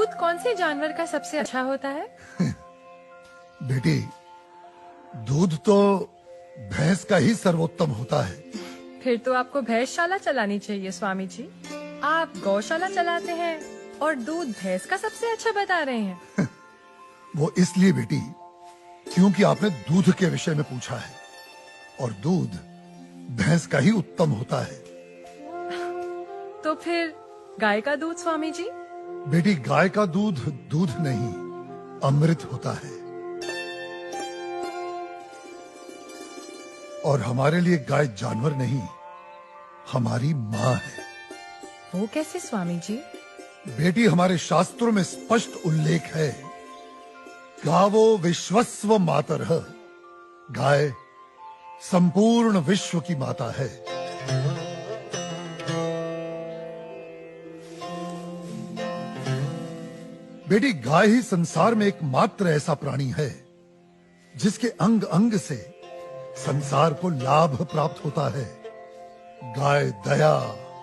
दूध कौन से जानवर का सबसे अच्छा होता है? बेटी, दूध तो भैंस का ही सर्वोत्तम होता है। फिर तो आपको भैंसशाला चलानी चाहिए स्वामी जी। आप गौशाला चलाते हैं और दूध भैंस का सबसे अच्छा बता रहे हैं। वो इसलिए बेटी क्योंकि आपने दूध के विषय में पूछा है, और दूध भैंस का ही उत्तम होता है। तो फिर गाय का दूध स्वामी जी? बेटी, गाय का दूध दूध नहीं, अमृत होता है। और हमारे लिए गाय जानवर नहीं, हमारी माँ है। वो कैसे स्वामी जी? बेटी, हमारे शास्त्रों में स्पष्ट उल्लेख है, गावो विश्वस्व मातरः, गाय संपूर्ण विश्व की माता है। बेटी, गाय ही संसार में एकमात्र ऐसा प्राणी है जिसके अंग अंग से संसार को लाभ प्राप्त होता है। गाय दया,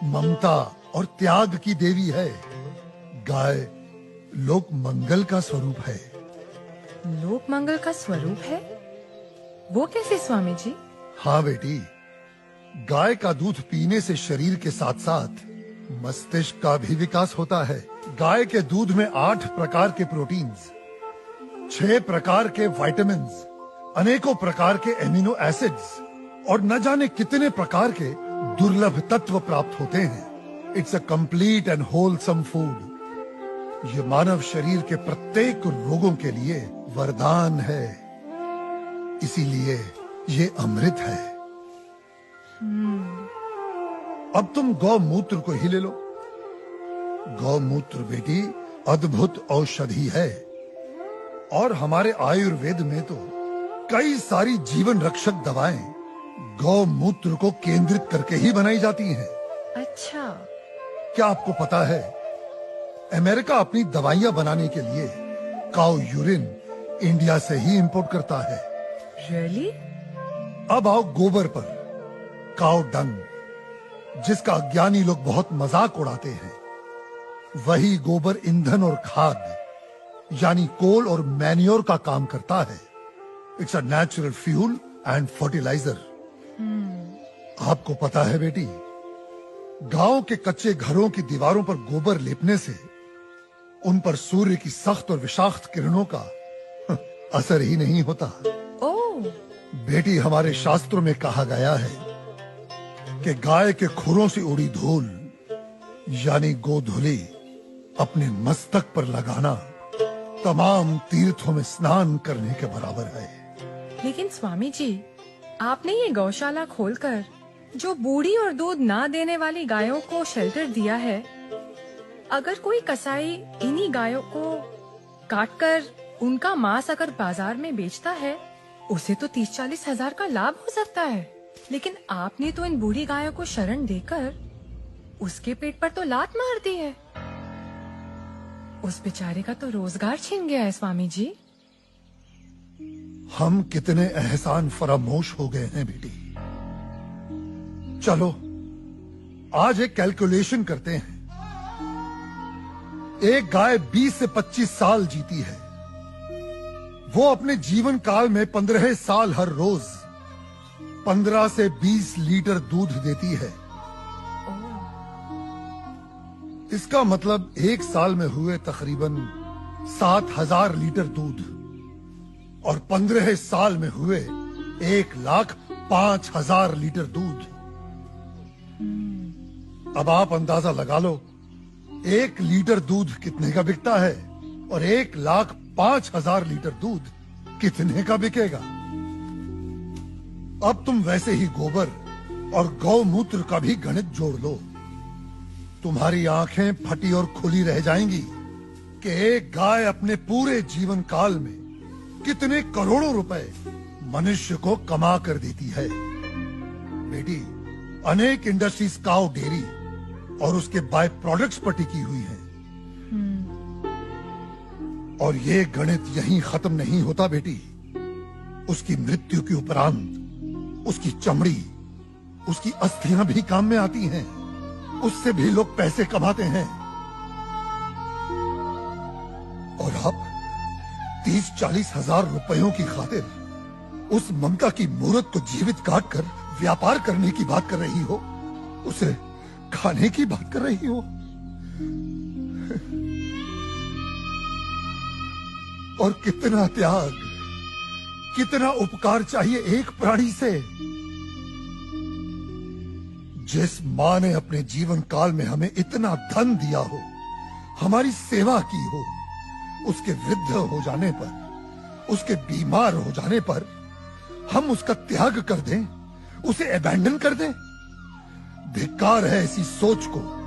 ममता और त्याग की देवी है। गाय लोक मंगल का स्वरूप है। लोक मंगल का स्वरूप है? वो कैसे स्वामी जी? हाँ बेटी, गाय का दूध पीने से शरीर के साथ साथ मस्तिष्क का भी विकास होता है। गाय के दूध में 8 प्रकार के प्रोटीन्स, 6 प्रकार के विटामिन्स, अनेकों प्रकार के एमिनो एसिड्स और न जाने कितने प्रकार के दुर्लभ तत्व प्राप्त होते हैं। It's a complete and wholesome food. ये मानव शरीर के प्रत्येक रोगों के लिए वरदान है, इसीलिए ये अमृत है। अब तुम गौमूत्र को ही ले लो। गौमूत्र बेटी अद्भुत औषधि है, और हमारे आयुर्वेद में तो कई सारी जीवन रक्षक दवाएं गौमूत्र को केंद्रित करके ही बनाई जाती हैं। अच्छा। क्या आपको पता है, अमेरिका अपनी दवाइयां बनाने के लिए काऊ यूरिन इंडिया से ही इंपोर्ट करता है। रियली? अब आओ गोबर पर। काऊ डंग, जिसका अज्ञानी लोग बहुत मजाक उड़ाते हैं, वही गोबर ईंधन और खाद यानी कोल और मैन्योर का काम करता है। It's a natural fuel and fertiliser. आपको पता है बेटी, गांव के कच्चे घरों की दीवारों पर गोबर लेपने से उन पर सूर्य की सख्त और विषाक्त किरणों का असर ही नहीं होता। ओह। बेटी, हमारे शास्त्रों में कहा गया है कि गाय के खुरों से उड़ी धूल यानी गोधूली अपने मस्तक पर लगाना तमाम तीर्थों में स्नान करने के बराबर है। लेकिन स्वामी जी, आपने ये गौशाला खोलकर जो बूढ़ी और दूध ना देने वाली गायों को शेल्टर दिया है, अगर कोई कसाई इन्हीं गायों को काटकर उनका मांस अगर बाजार में बेचता है, उसे तो 30-40 हजार का लाभ हो सकता है। लेकिन आपने तो इन बूढ़ी गायों को शरण देकर उसके पेट पर तो लात मार दी है। उस बेचारे का तो रोजगार छिन गया है स्वामी जी। हम कितने एहसान फरामोश हो गए हैं बेटी। चलो आज एक कैलकुलेशन करते हैं। एक गाय 20 से 25 साल जीती है। वो अपने जीवन काल में 15 साल हर रोज 15 से 20 लीटर दूध देती है। इसका मतलब एक साल में हुए तकरीबन 7,000 लीटर दूध, और 15 साल में हुए 1,05,000 लीटर दूध। अब आप अंदाजा लगा लो, 1 लीटर दूध कितने का बिकता है, और 1,05,000 लीटर दूध कितने का बिकेगा। अब तुम वैसे ही गोबर और गौमूत्र का भी गणित जोड़ लो। तुम्हारी आंखें फटी और खुली रह जाएंगी कि एक गाय अपने पूरे जीवन काल में कितने करोड़ों रुपए मनुष्य को कमा कर देती है। बेटी, अनेक इंडस्ट्रीज काऊ डेयरी और उसके बाय प्रोडक्ट्स पर टिकी हुई हैं। और ये गणित यहीं खत्म नहीं होता बेटी। उसकी मृत्यु के उपरांत उसकी चमड़ी, उसकी अस्थियां भी काम में आती हैं। उससे भी लोग पैसे कमाते हैं। आप 30-40 हजार रुपयों की खातिर उस ममता की मूर्त को जीवित काट कर व्यापार करने की बात कर रही हो, उसे खाने की बात कर रही हो। और कितना त्याग, कितना उपकार चाहिए एक प्राणी से। जिस मां ने अपने जीवन काल में हमें इतना धन दिया हो, हमारी सेवा की हो, उसके वृद्ध हो जाने पर, उसके बीमार हो जाने पर हम उसका त्याग कर दें, उसे अबैंडन कर दें। धिक्कार है ऐसी सोच को।